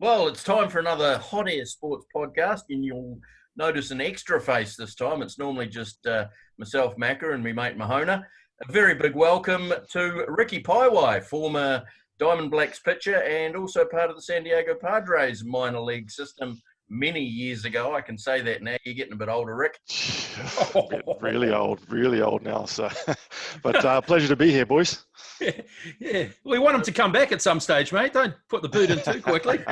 Well, it's time for another Hot Air Sports podcast, and you'll notice an extra face this time. It's normally just myself, Macca, and me mate Mahona. A very big welcome to Riki Paewai, former Diamondblacks pitcher and also part of the San Diego Padres minor league system many years ago. I can say that now. You're getting a bit older, Rick. Really old now. So, but pleasure to be here, boys. Yeah, we want him to come back at some stage, mate. Don't put the boot in too quickly.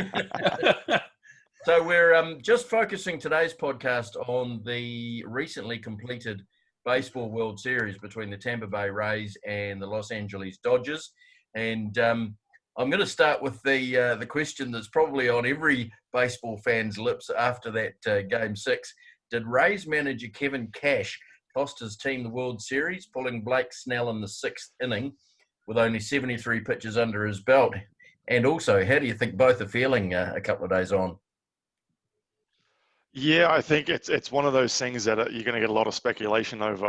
So we're just focusing today's podcast on the recently completed Baseball World Series between the Tampa Bay Rays and the Los Angeles Dodgers. And I'm going to start with the question that's probably on every baseball fan's lips after that Game 6. Did Rays manager Kevin Cash cost his team the World Series, pulling Blake Snell in the sixth inning with only 73 pitches under his belt? And also, how do you think both are feeling a couple of days on? Yeah, I think it's one of those things that you're going to get a lot of speculation over.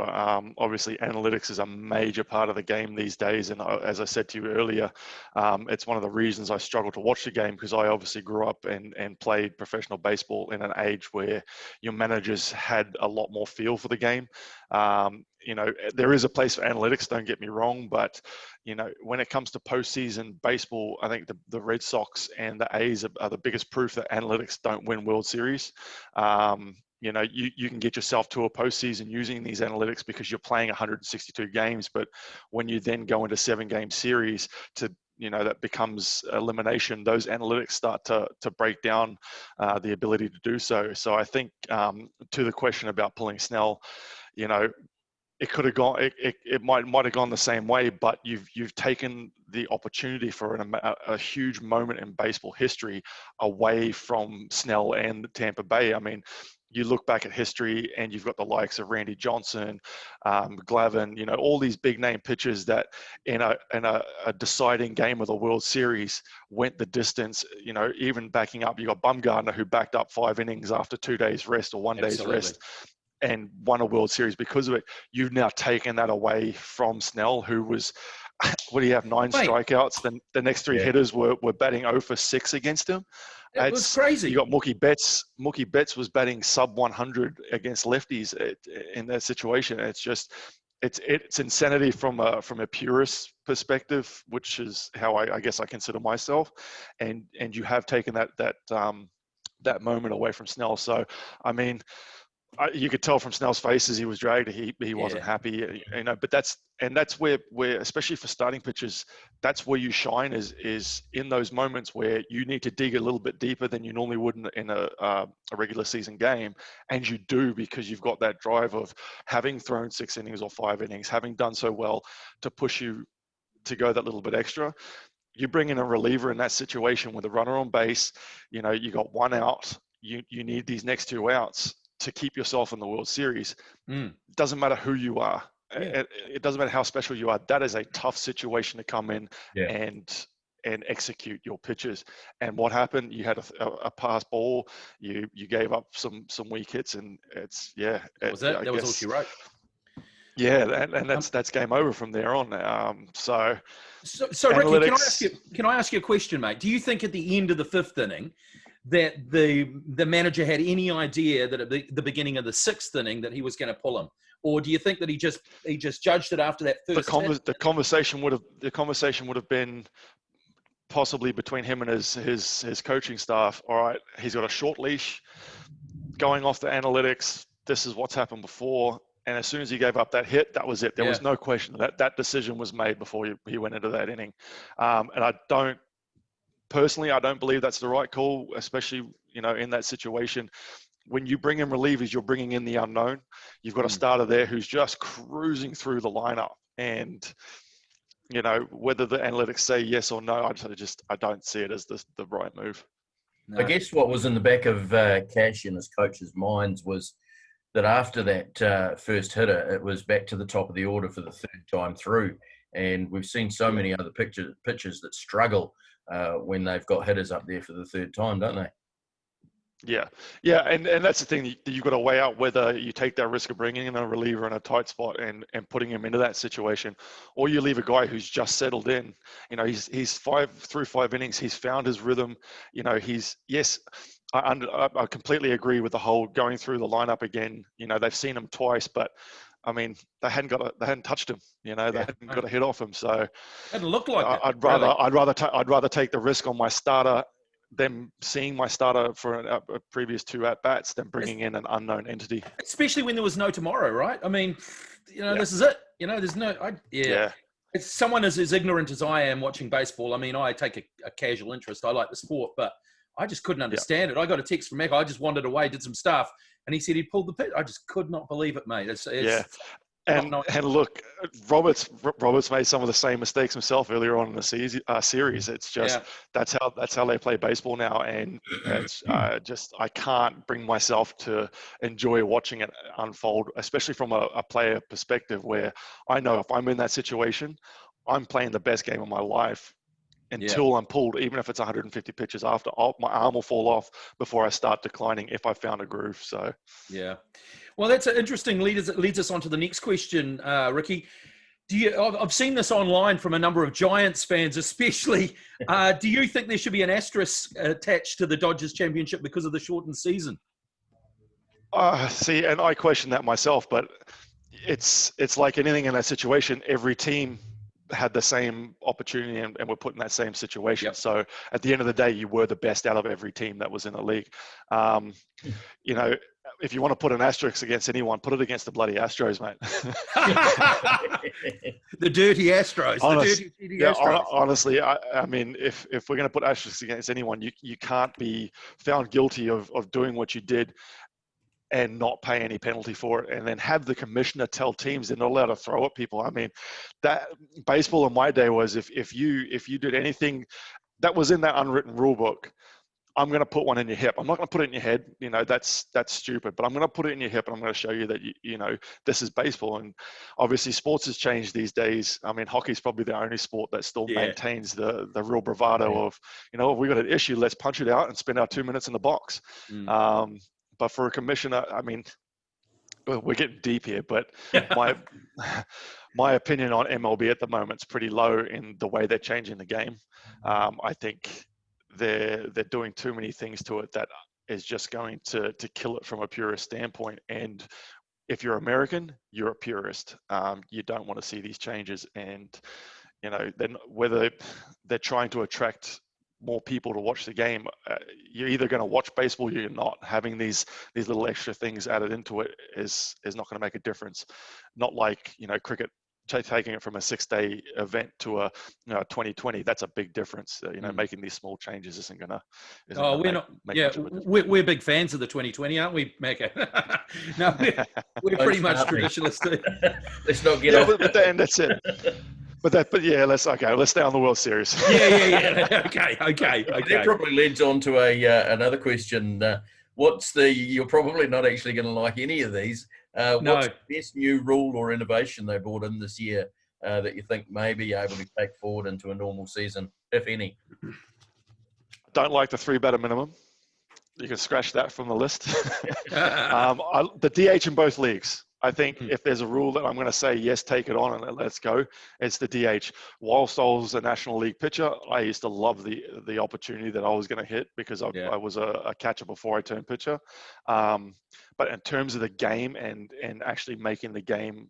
Obviously, analytics is a major part of the game these days, and as I said to you earlier, it's one of the reasons I struggle to watch the game, because I obviously grew up and played professional baseball in an age where your managers had a lot more feel for the game. There is a place for analytics, don't get me wrong, but when it comes to postseason baseball, I think the Red Sox and the A's are the biggest proof that analytics don't win World Series. You can get yourself to a postseason using these analytics because you're playing 162 games, but when you then go into 7-game series that becomes elimination, those analytics start to break down the ability to do so. So I think to the question about pulling Snell, it could have gone. It might have gone the same way, but you've taken the opportunity for a huge moment in baseball history away from Snell and Tampa Bay. I mean, you look back at history, and you've got the likes of Randy Johnson, Glavine. All these big name pitchers that in a deciding game of the World Series went the distance. Even backing up, you got Bumgarner, who backed up 5 innings after 2 days rest or 1 day's rest, and won a World Series because of it. You've now taken that away from Snell, who was, what do you have, 9 strikeouts? Then the next 3 hitters were batting 0 for 6 against him. It was crazy. You got Mookie Betts. Mookie Betts was batting sub 100 against lefties in that situation. It's just, it's insanity from a purist perspective, which is how I guess I consider myself. And you have taken that moment away from Snell. So, I mean, you could tell from Snell's face as he was dragged, he wasn't happy, but that's where especially for starting pitchers, that's where you shine is in those moments where you need to dig a little bit deeper than you normally would in a regular season game. And you do, because you've got that drive of having thrown 6 innings or 5 innings, having done so well to push you to go that little bit extra. You bring in a reliever in that situation with a runner on base, you got 1 out, you need these next 2 outs to keep yourself in the World Series. It doesn't matter who you are. It doesn't matter how special you are. That is a tough situation to come in and execute your pitches. And what happened? You had a pass ball. You gave up some weak hits, and that was all she wrote. Yeah, and that's game over from there on. So Riki, can I ask you a question, mate? Do you think at the end of the 5th inning that the manager had any idea that at the beginning of the 6th inning that he was going to pull him, or do you think that he just judged it after that first? The conversation would have been possibly between him and his coaching staff. All right, he's got a short leash. Going off the analytics, this is what's happened before. And as soon as he gave up that hit, that was it. There was no question that decision was made before he went into that inning. And I don't believe that's the right call, especially, in that situation. When you bring in relievers, you're bringing in the unknown. You've got a starter there who's just cruising through the lineup. And, whether the analytics say yes or no, I don't see it as the right move. No. I guess what was in the back of Cash and his coach's minds was that after that first hitter, it was back to the top of the order for the 3rd time through. And we've seen so many other pitchers that struggle when they've got hitters up there for the 3rd time, don't they? Yeah, and that's the thing. You've got to weigh out whether you take that risk of bringing in a reliever in a tight spot and putting him into that situation, or you leave a guy who's just settled in. He's 5 innings. He's found his rhythm. I completely agree with the whole going through the lineup again. They've seen him twice, but I mean, they hadn't touched him. They hadn't got a hit off him. So It didn't look like it. I'd rather take the risk on my starter, them seeing my starter for a previous 2 at-bats than bringing in an unknown entity. Especially when there was no tomorrow, right? I mean, this is it. There's no... It's someone as ignorant as I am watching baseball. I mean, I take a casual interest. I like the sport, but I just couldn't understand it. I got a text from Echo. I just wandered away, did some stuff, and he said he'd pulled the pitch. I just could not believe it, mate. And look, Roberts made some of the same mistakes himself earlier on in the series. It's just that's how they play baseball now, and it's I can't bring myself to enjoy watching it unfold, especially from a player perspective, where I know if I'm in that situation, I'm playing the best game of my life until I'm pulled, even if it's 150 pitches after. My arm will fall off before I start declining if I found a groove. So well, that's interesting. Leads us on to the next question, Riki. I've seen this online from a number of Giants fans, especially. Do you think there should be an asterisk attached to the Dodgers championship because of the shortened season? See, and I question that myself, but it's like anything in that situation. Every team had the same opportunity and were put in that same situation. So at the end of the day, you were the best out of every team that was in the league. If you want to put an asterisk against anyone, put it against the bloody Astros, mate. The dirty Astros. Honestly, I mean, if we're going to put asterisks against anyone, you can't be found guilty of doing what you did and not pay any penalty for it, and then have the commissioner tell teams they're not allowed to throw at people. I mean, that baseball in my day was if you did anything that was in that unwritten rule book, I'm going to put one in your hip. I'm not going to put it in your head. That's stupid, but I'm going to put it in your hip, and I'm going to show you that this is baseball. And obviously sports has changed these days. I mean, hockey's probably the only sport that still maintains the real bravado of, if we got an issue, let's punch it out and spend our 2 minutes in the box. But for a commissioner, I mean, we're getting deep here, but my opinion on MLB at the moment is pretty low in the way they're changing the game. I think they're doing too many things to it that is just going to kill it from a purist standpoint. And if you're American, you're a purist. You don't want to see these changes. And then whether they're trying to attract more people to watch the game, you're either going to watch baseball or you're not. Having these little extra things added into it is not going to make a difference. Not like cricket, taking it from a 6-day event to a 2020. That's a big difference. Making these small changes isn't going to. We're big fans of the 2020, aren't we, Macca? No, we're pretty much traditionalists too. Let's not get off. But then that's it. Let's stay on the World Series. Okay. That probably leads on to another question. You're probably not actually going to like any of these. What's the best new rule or innovation they brought in this year that you think may be able to take forward into a normal season, if any? Don't like the 3-batter minimum. You can scratch that from the list. The DH in both leagues. I think if there's a rule that I'm going to say, yes, take it on and let's go, it's the DH. Whilst I was a National League pitcher, I used to love the opportunity that I was going to hit because I was a catcher before I turned pitcher. But in terms of the game and actually making the game,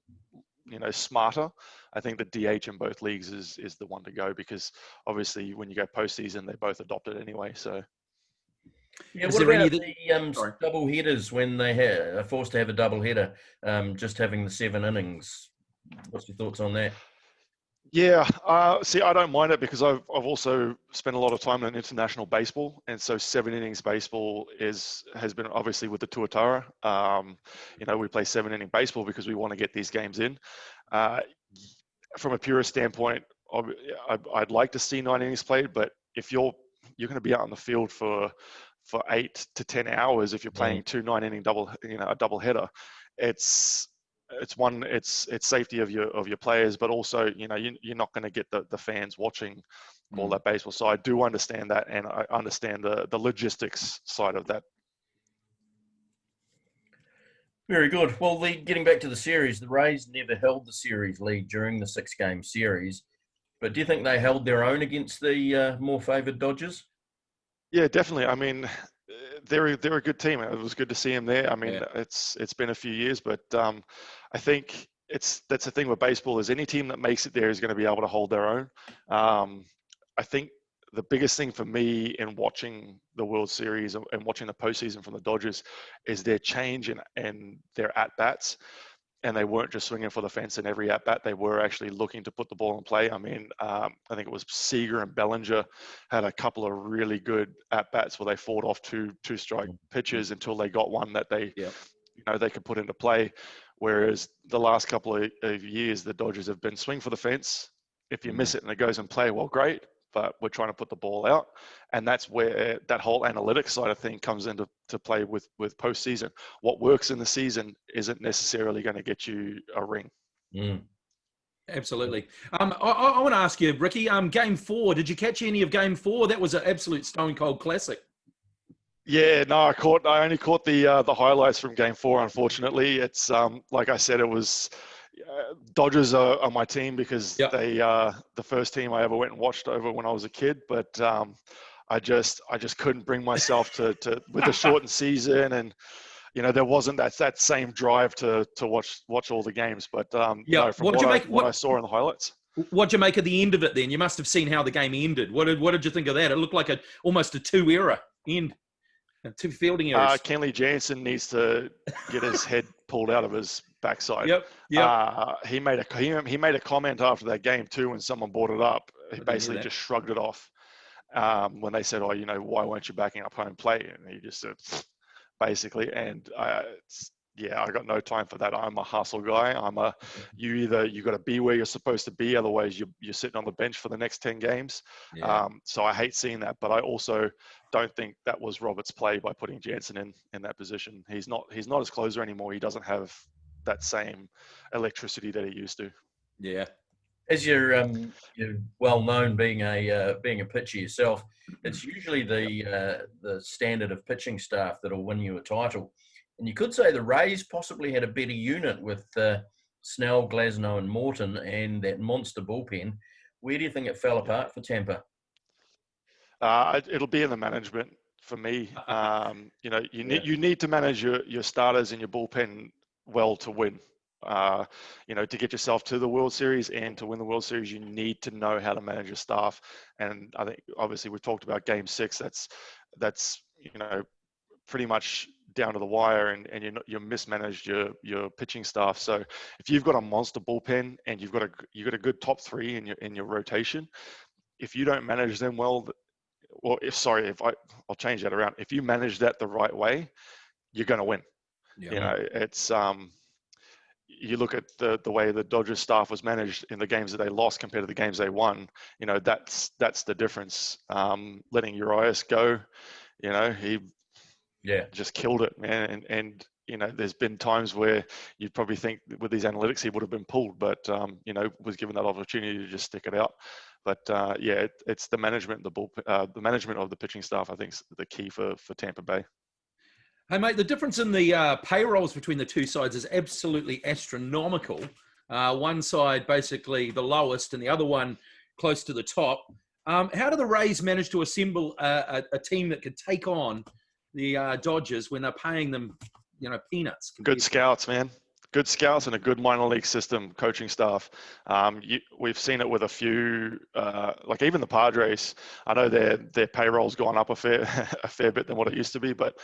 smarter, I think the DH in both leagues is the one to go, because obviously when you go postseason, they both adopt it anyway. So. Yeah, what about the double headers when they are forced to have a double header, just having the 7 innings? What's your thoughts on that? Yeah, see, I don't mind it because I've also spent a lot of time in international baseball, and so 7 innings baseball has been obviously with the Tuatara. We play 7-inning baseball because we want to get these games in. From a purist standpoint, I'd like to see 9 innings played, but if you're going to be out on the field for 8 to 10 hours, if you're playing 2 9-inning a double header, it's safety of your players, but also you're not going to get the fans watching all that baseball. So I do understand that, and I understand the logistics side of that Very good. Well, getting back to the series, the Rays never held the series lead during the 6-game series. But do you think they held their own against the more favoured Dodgers? Yeah, definitely. I mean, they're a good team. It was good to see them there. I mean, Yeah. it's been a few years, but I think that's the thing with baseball is any team that makes it there is going to be able to hold their own. I think the biggest thing for me in watching the World Series and watching the postseason from the Dodgers is their change in their at bats. And they weren't just swinging for the fence in every at bat. They were actually looking to put the ball in play. I mean, I think it was Seager and Bellinger had a couple of really good at bats where they fought off two strike pitches until they got one that they could put into play. Whereas the last couple of years, the Dodgers have been swing for the fence. If you miss it and it goes in play, well, great. But we're trying to put the ball out. And that's where that whole analytics side of thing comes into play with postseason. What works in the season isn't necessarily going to get you a ring. Mm. Absolutely. I want to ask you, Riki, Game 4, did you catch any of Game 4? That was an absolute stone cold classic. Yeah, no, I only caught the highlights from Game 4. Unfortunately, it's like I said, it was Dodgers are my team because they the first team I ever went and watched over when I was a kid. But I just couldn't bring myself to with the shortened season, and there wasn't that same drive to watch all the games. But no, from what I saw in the highlights. What'd you make of the end of it then? You must have seen how the game ended. What did you think of that? It looked like almost a two-era end. 2 fielding errors. Kenley Jansen needs to get his head pulled out of his backside. Yep. He made a comment after that game too when someone brought it up. He basically just shrugged it off when they said, "Oh, why weren't you backing up home plate?" And he just said, basically. And I got no time for that. I'm a hustle guy. You got to be where you're supposed to be, otherwise you're sitting on the bench for the next 10 games. So I hate seeing that, but I also don't think that was Robert's play by putting Jansen in that position. He's not his closer anymore. He doesn't have that same electricity that he used to. Yeah. As you're well known being a pitcher yourself, it's usually the standard of pitching staff that'll win you a title. And you could say the Rays possibly had a better unit with Snell, Glasnow, and Morton, and that monster bullpen. Where do you think it fell apart for Tampa? It'll be in the management for me. You need to manage your starters and your bullpen well to win. To get yourself to the World Series and to win the World Series, you need to know how to manage your staff. And I think obviously we've talked about Game 6. That's pretty much down to the wire, and you mismanaged your pitching staff. So if you've got a monster bullpen and you've got a good top 3 in your rotation, if you don't manage them well, I'll change that around. If you manage that the right way, you're going to win. It's you look at the way the Dodgers staff was managed in the games that they lost compared to the games they won. That's the difference. Letting Urias go, he just killed it, man. And there's been times where you'd probably think with these analytics he would have been pulled, but was given that opportunity to just stick it out. But it's the management, the management of the pitching staff, I think, is the key for Tampa Bay. Hey, mate, the difference in the payrolls between the two sides is absolutely astronomical. One side basically the lowest and the other one close to the top. How do the Rays manage to assemble a team that could take on the Dodgers when they're paying them, peanuts? Good scouts, man. Good scouts and a good minor league system, coaching staff. We've seen it with a few, like even the Padres. I know their payroll's gone up a fair bit than what it used to be, but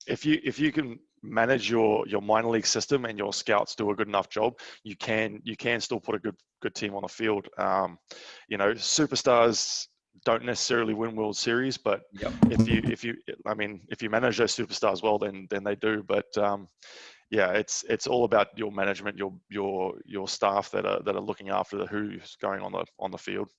if you can manage your minor league system and your scouts do a good enough job, you can still put a good team on the field. Superstars don't necessarily win World Series, but if you manage those superstars well, then they do. But it's all about your management, your staff that are looking after who's going on the field.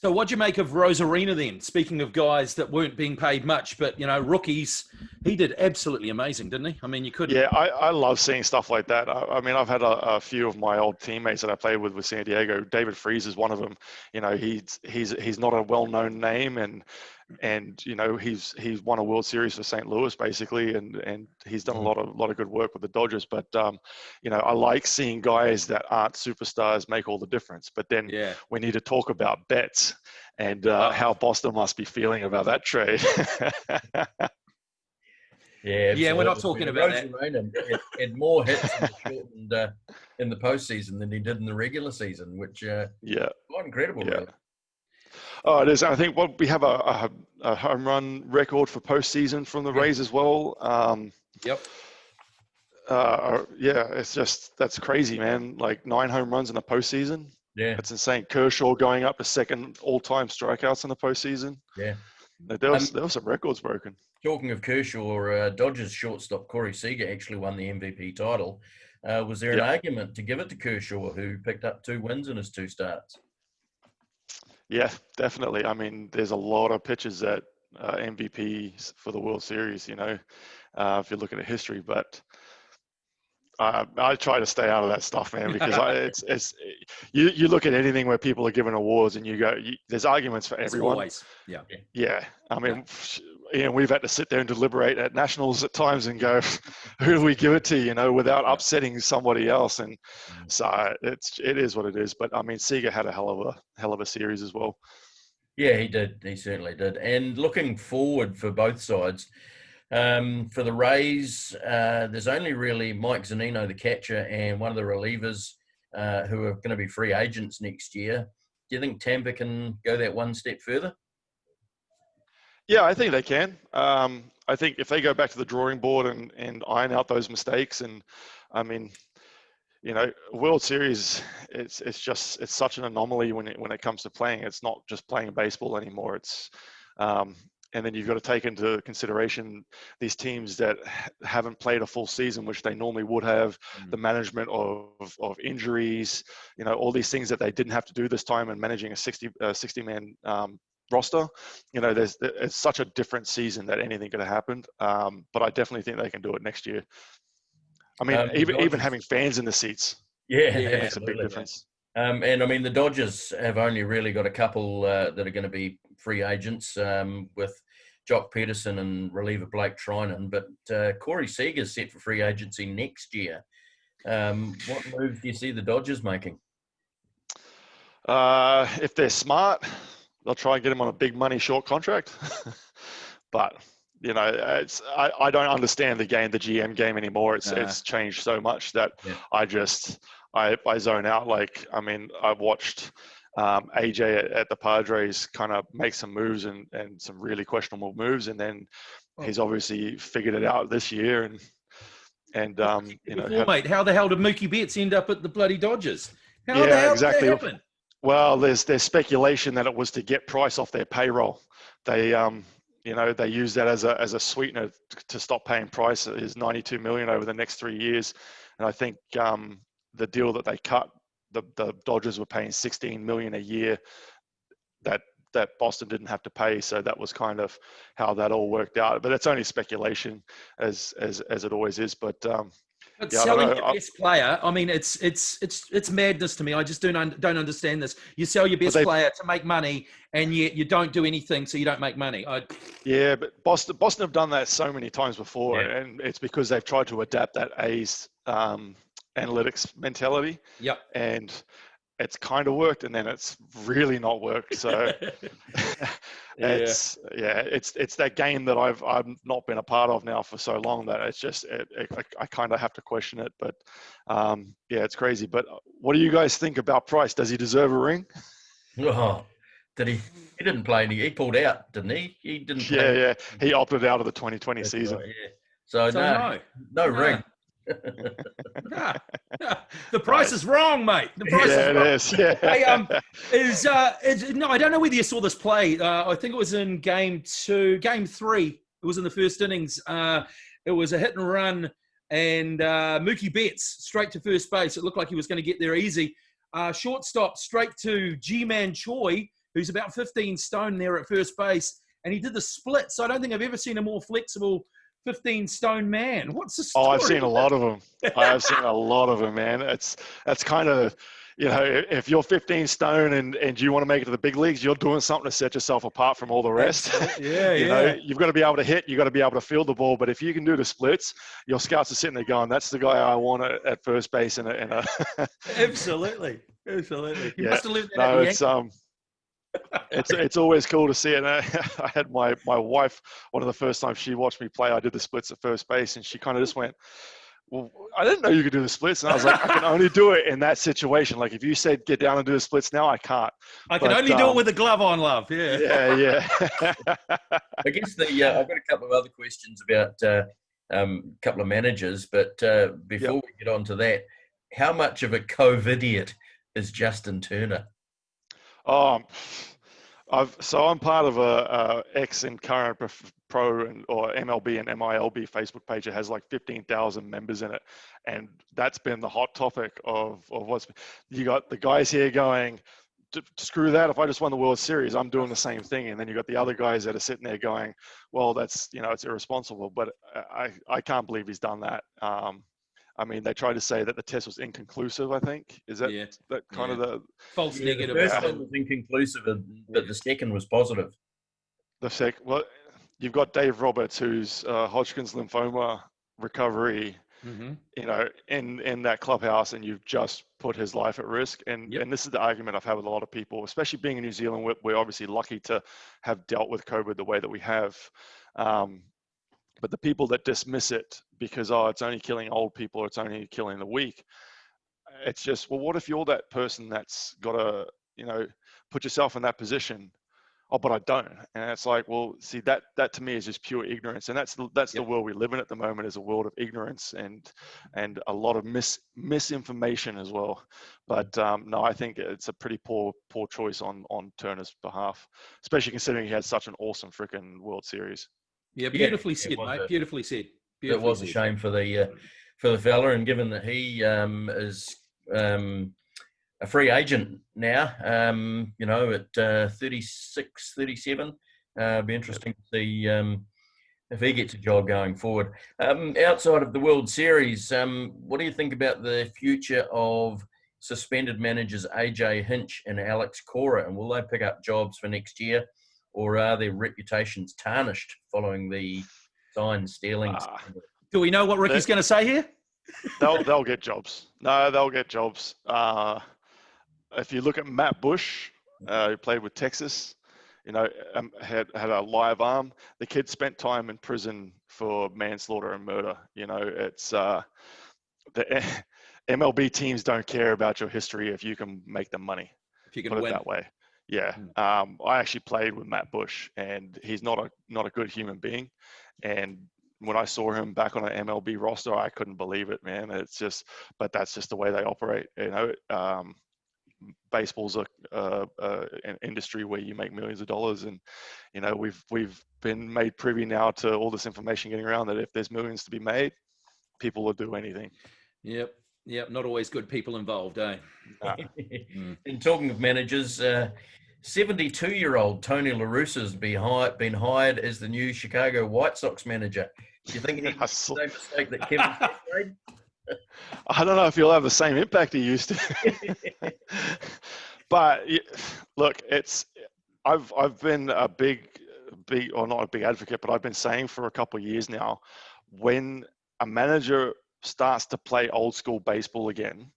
So what'd you make of Rosarina then? Speaking of guys that weren't being paid much, but rookies, he did absolutely amazing, didn't he? I mean, you couldn't. Yeah, I love seeing stuff like that. I mean, I've had a few of my old teammates that I played with San Diego. David Freese is one of them. He's not a well-known name, and and he's won a World Series for St. Louis basically, and he's done a lot of good work with the Dodgers. But I like seeing guys that aren't superstars make all the difference. But then we need to talk about Betts and how Boston must be feeling about that trade. Yeah, we're not talking about that. Raymond had more hits in the postseason than he did in the regular season, which quite incredible, really. Oh, it is. I think we have a home run record for postseason from the Rays as well. That's crazy, man. Like 9 home runs in the postseason. Yeah, that's insane. Kershaw going up to second all-time strikeouts in the postseason. Yeah, there was some records broken. Talking of Kershaw, Dodgers shortstop Corey Seager actually won the MVP title. Was there an argument to give it to Kershaw, who picked up 2 wins in his 2 starts? Yeah, definitely. I mean, there's a lot of pitchers that MVPs for the World Series, if you look at history. But I try to stay out of that stuff, man, because you look at anything where people are given awards and you go, there's arguments for everyone. Always. Yeah. I mean, we've had to sit there and deliberate at nationals at times and go, who do we give it to, without upsetting somebody else. And so it is what it is. But I mean, Seager had a hell of a series as well. Yeah, he did. He certainly did. And looking forward for both sides, for the Rays, there's only really Mike Zunino, the catcher, and one of the relievers who are going to be free agents next year. Do you think Tampa can go that one step further? Yeah, I think they can. I think if they go back to the drawing board and iron out those mistakes, and I mean, World Series, it's such an anomaly when it comes to playing. It's not just playing baseball anymore. It's and then you've got to take into consideration these teams that haven't played a full season, which they normally would have, the management of injuries, all these things that they didn't have to do this time, and managing a 60-man roster. It's such a different season that anything could have happened. But I definitely think they can do it next year. I mean, even having fans in the seats, it makes a big difference. And I mean, the Dodgers have only really got a couple that are going to be free agents with Jock Peterson and reliever Blake Trinan. But Corey Seager's set for free agency next year. What moves do you see the Dodgers making? If they're smart, they'll try and get him on a big money short contract. But I don't understand the GM game anymore. It's changed so much that I zone out. Like, I mean, I've watched AJ at the Padres kind of make some moves and some really questionable moves, and then he's obviously figured it out this year. Mate, how the hell did Mookie Betts end up at the bloody Dodgers? How the hell did that happen? Well, there's speculation that it was to get Price off their payroll. They they use that as a sweetener to stop paying Price. Is $92 million over the next 3 years, and I think the deal that they cut, the Dodgers were paying $16 million a year that Boston didn't have to pay. So that was kind of how that all worked out. But it's only speculation, as it always is. But selling your best player, I mean, it's madness to me. I just don't understand this. You sell your best player to make money, and yet you don't do anything, so you don't make money. Yeah, but Boston have done that so many times before, and it's because they've tried to adapt that A's analytics mentality. Yep. And it's kind of worked, and then it's really not worked. So it's that game that I've not been a part of now for so long that it's just I kind of have to question it. But it's crazy. But what do you guys think about Price? Does he deserve a ring? Oh, did he? He didn't play any. He pulled out, didn't he? He didn't. Play. Yeah. He opted out of the 2020 season. Right, So no ring. The price is wrong, mate. The price is wrong. It is. Hey, no, I don't know whether you saw this play. I think it was in game 3. It was in the first innings. It was a hit and run, and Mookie Betts straight to first base. It looked like he was going to get there easy. Shortstop straight to G-Man Choi, who's about 15 stone there at first base, and he did the split. So I don't think I've ever seen a more flexible 15-stone man. What's the story? Oh, I've seen a lot of them. I have seen a lot of them, man. That's kind of, if you're 15 stone and you want to make it to the big leagues, you're doing something to set yourself apart from all the rest. Yeah, You've got to be able to hit, you've got to be able to field the ball. But if you can do the splits, your scouts are sitting there going, that's the guy I want at first base. Absolutely. You must have learned that No, at the it's always cool to see it. And I had my wife, one of the first times she watched me play, I did the splits at first base, and she kind of just went, well, I didn't know you could do the splits. And I was like, I can only do it in that situation. Like if you said, get down and do the splits now, I can't. I can only do it with a glove on, love. Yeah. Yeah. I guess I've got a couple of other questions about a couple of managers, but before we get on to that, how much of a COVID-idiot is Justin Turner? I'm part of a ex and current pro or MLB and MILB Facebook page that has like 15,000 members in it, and that's been the hot topic of what's you got the guys here going, screw that. If I just won the World Series, I'm doing the same thing. And then you got the other guys that are sitting there going, well, that's it's irresponsible. But I can't believe he's done that. I mean, they tried to say that the test was inconclusive, I think. Is that kind of the false negative? The first one was inconclusive, but the second was positive. Well, you've got Dave Roberts, who's Hodgkin's lymphoma recovery, in that clubhouse, and you've just put his life at risk. And this is the argument I've had with a lot of people, especially being in New Zealand. We're obviously lucky to have dealt with COVID the way that we have. But the people that dismiss it because, it's only killing old people, or it's only killing the weak, it's just, well, what if you're that person that's got to, put yourself in that position? Oh, but I don't. And it's like, well, see, that to me is just pure ignorance. And that's the world we live in at the moment, is a world of ignorance and a lot of misinformation as well. But no, I think it's a pretty poor choice on Turner's behalf, especially considering he had such an awesome freaking World Series. Yeah, beautifully said, mate. Beautifully said. It was a shame for the fella, and given that he is a free agent now, at 36, 37, be interesting to see if he gets a job going forward. Outside of the World Series, what do you think about the future of suspended managers AJ Hinch and Alex Cora, and will they pick up jobs for next year? Or are their reputations tarnished following the sign stealing? Do we know what Ricky's going to say here? They'll get jobs. No, they'll get jobs. If you look at Matt Bush, who played with Texas, had a live arm. The kid spent time in prison for manslaughter and murder. It's the MLB teams don't care about your history if you can make them money. If you can put win. it that way. Yeah, I actually played with Matt Bush, and he's not a good human being. And when I saw him back on an MLB roster, I couldn't believe it, man. But that's just the way they operate. Baseball's an industry where you make millions of dollars, and we've been made privy now to all this information getting around that if there's millions to be made, people will do anything. Yep. Not always good people involved, eh? Nah. And talking of managers, 72-year-old Tony La Russa's been hired as the new Chicago White Sox manager. Do you think he made the same mistake that Kevin made? I don't know if he'll have the same impact he used to. But look, I've been a big, or not a big advocate, but I've been saying for a couple of years now, when a manager starts to play old school baseball again,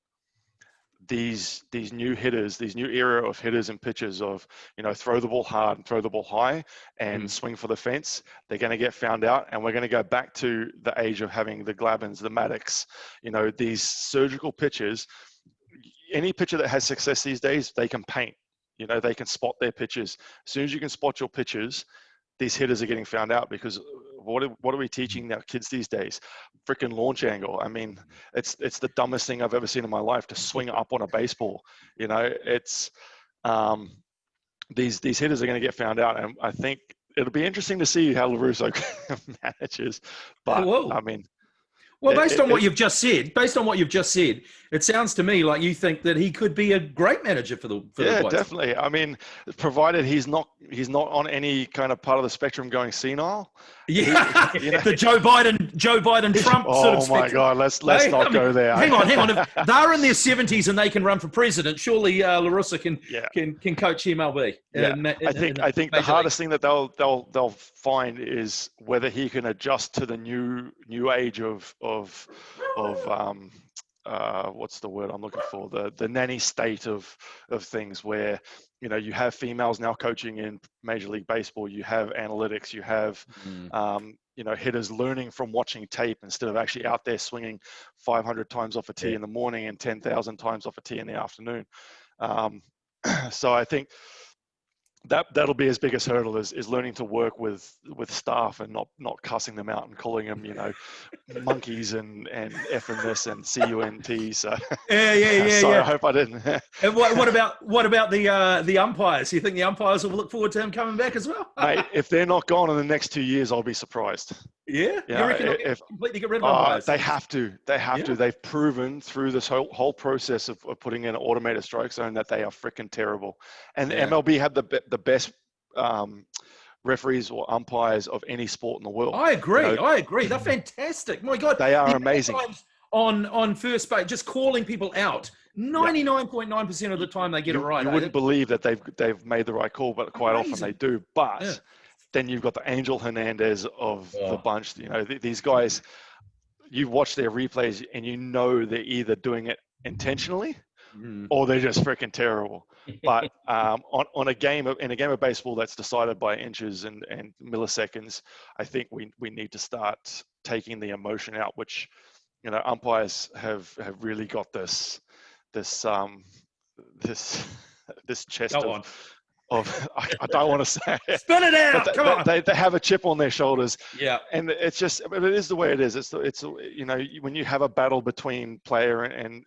these new hitters, these new era of hitters and pitchers of, throw the ball hard and throw the ball high and swing for the fence, they're going to get found out. And we're going to go back to the age of having the Glavins, the Maddocks, these surgical pitchers. Any pitcher that has success these days, they can paint, they can spot their pitches. As soon as you can spot your pitches, these hitters are getting found out, because what are we teaching our kids these days? Freaking launch angle. I mean, it's the dumbest thing I've ever seen in my life, to swing up on a baseball. It's these hitters are going to get found out, and I think it'll be interesting to see how La Russa manages. But I mean, Well, based on what you've just said, it sounds to me like you think that he could be a great manager for the White Sox. Definitely. I mean, provided he's not on any kind of part of the spectrum going senile. Yeah, the Joe Biden Trump sort of spectrum. Oh my God, let's not go there. Hang on. If they're in their 70s and they can run for president, surely La Russa can coach MLB. I think the hardest thing that they'll find is whether he can adjust to the new age of what's the word I'm looking for? The nanny state of things where, you have females now coaching in Major League Baseball. You have analytics. You have, hitters learning from watching tape instead of actually out there swinging 500 times off a tee in the morning and 10,000 times off a tee in the afternoon. So I think that'll be his biggest hurdle is learning to work with staff and not cussing them out and calling them monkeys and effing this and CUNT. So I hope I didn't. And what about the umpires? You think the umpires will look forward to him coming back as well? Mate, if they're not gone in the next 2 years, I'll be surprised. Yeah, you reckon they'll completely get rid of umpires? They have to. They've proven through this whole process of putting in an automated strike zone that they are freaking terrible. And MLB had the best referees or umpires of any sport in the world. I agree. They're fantastic. My God, they are amazing. On first base, just calling people out. 99.9% of the time they get it right. You wouldn't believe that they've made the right call, but quite often they do. But then you've got the Angel Hernandez of the bunch. These guys, you watch their replays and they're either doing it intentionally or they're just freaking terrible. But in a game of baseball that's decided by inches and milliseconds, I think we need to start taking the emotion out, which umpires have really got this chest of I don't want to say it. Spin it out. Come on. They have a chip on their shoulders. Yeah. And it is the way it is. It's when you have a battle between player and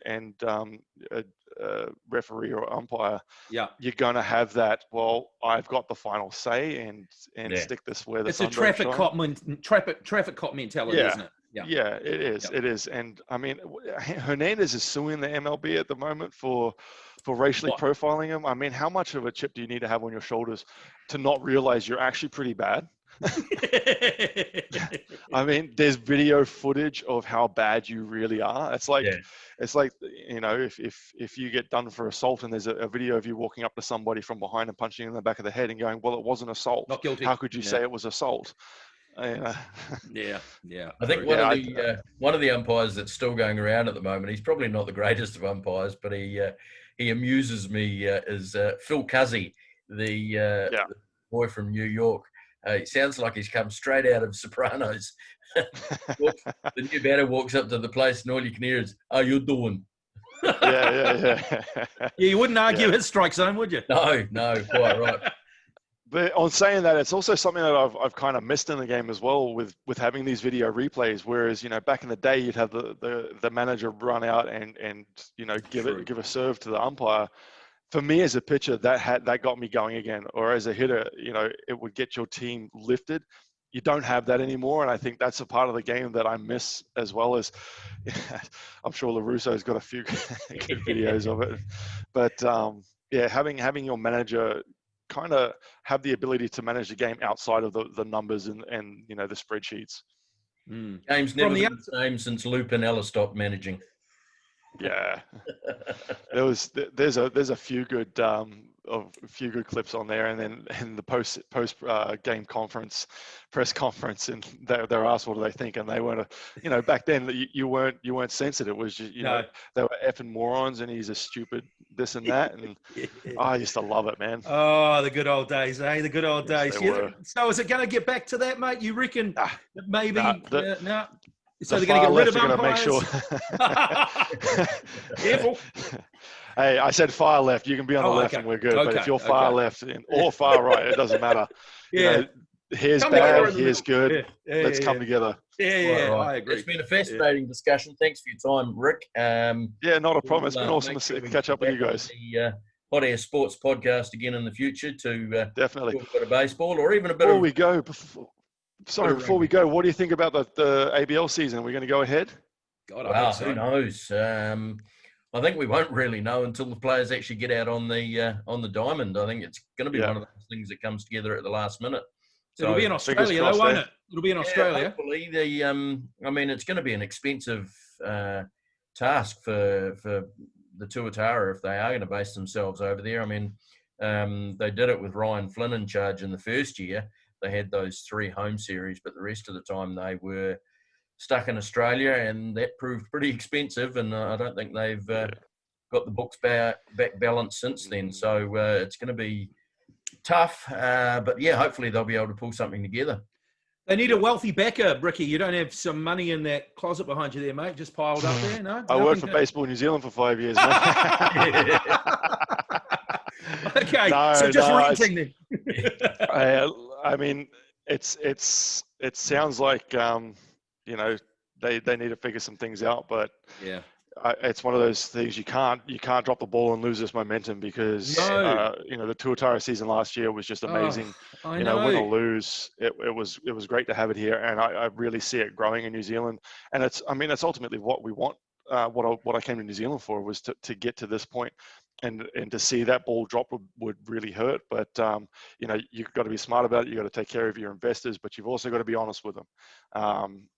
referee or umpire, you're going to have that. Well, I've got the final say and stick this where the sun don't shine. It's a traffic cop mentality, isn't it? Yeah, it is. It is. And I mean, Hernandez is suing the MLB at the moment for racially profiling him. I mean, how much of a chip do you need to have on your shoulders to not realize you're actually pretty bad? I mean, there's video footage of how bad you really are. It's like, if you get done for assault and there's a video of you walking up to somebody from behind and punching in the back of the head and going, well, it wasn't assault. Not guilty. How could you say it was assault? Yeah. I think one of the umpires that's still going around at the moment, he's probably not the greatest of umpires, but he amuses me, is Phil Cuzzy, the boy from New York. It sounds like he's come straight out of Sopranos. The new batter walks up to the place and all you can hear is, "How you doing?" Yeah, you wouldn't argue his strike zone, would you? No, quite right. But on saying that, it's also something that I've kind of missed in the game as well with having these video replays. Whereas back in the day, you'd have the manager run out and give a serve to the umpire. For me as a pitcher, that got me going again. Or as a hitter, it would get your team lifted. You don't have that anymore, and I think that's a part of the game that I miss as well. As I'm sure LaRusso's got a few good videos of it. But having your manager kind of have the ability to manage the game outside of the numbers and the spreadsheets. Game's never been the same since Lupin Ella stopped managing. Yeah, there's a few good clips on there, and then in the post game press conference, and they're asked what do they think, and they weren't back then you weren't censored. It was just, they were effing morons, and he's a stupid this and that, and I used to love it, man. Oh, the good old days, eh? The good old days. Yes, so is it going to get back to that, mate? You reckon maybe? No. So they're going to get rid of umpires? Make sure. Careful. Hey, I said far left. You can be on the left and we're good. But if you're far left or far right, it doesn't matter. Here's bad, here's good. Let's come together. Yeah, right. I agree. It's been a fascinating discussion. Thanks for your time, Rick. Not a problem. It's been awesome to catch up with you guys. The Hot Air Sports podcast again in the future to definitely talk a bit of baseball or even a bit before we go, what do you think about the ABL season? Are we going to go ahead? God, I Well, hope so. who knows? I think we won't really know until the players actually get out on the diamond. I think it's going to be one of those things that comes together at the last minute. So, It'll be in Australia, though, won't it? It'll be in Australia. Hopefully, it's going to be an expensive task for the Tuatara if they are going to base themselves over there. I mean, they did it with Ryan Flynn in charge in the first year. They had those 3 home series, but the rest of the time they were stuck in Australia, and that proved pretty expensive. And I don't think they've got the books back balanced since then. So it's going to be tough. But yeah, hopefully they'll be able to pull something together. They need a wealthy backer, Riki. You don't have some money in that closet behind you there, mate, just piled up there, no? I worked for Baseball New Zealand for 5 years, mate. Okay, so just renting them. I mean, it sounds like they need to figure some things out, but yeah, it's one of those things you can't drop the ball and lose this momentum because the Tuatara season last year was just amazing. Win or lose, it was great to have it here, and I really see it growing in New Zealand. And it's ultimately what we want. What I came to New Zealand for was to get to this point, and to see that ball drop would really hurt. But you've got to be smart about it. You've got to take care of your investors, but you've also got to be honest with them.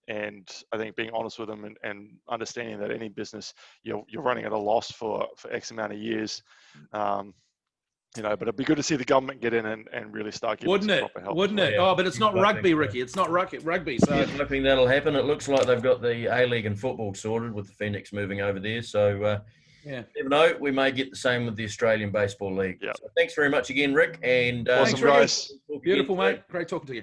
And I think being honest with them and understanding that any business you're running at a loss for X amount of years. But it'd be good to see the government get in and really start giving some proper help. Wouldn't it? Oh, but it's not rugby, Riki. It's not rugby. So I'm hoping that'll happen. It looks like they've got the A-League and football sorted with the Phoenix moving over there. So, never know. We may get the same with the Australian Baseball League. Yeah. So thanks very much again, Rick. And awesome, guys. Beautiful, mate. Great talking to you.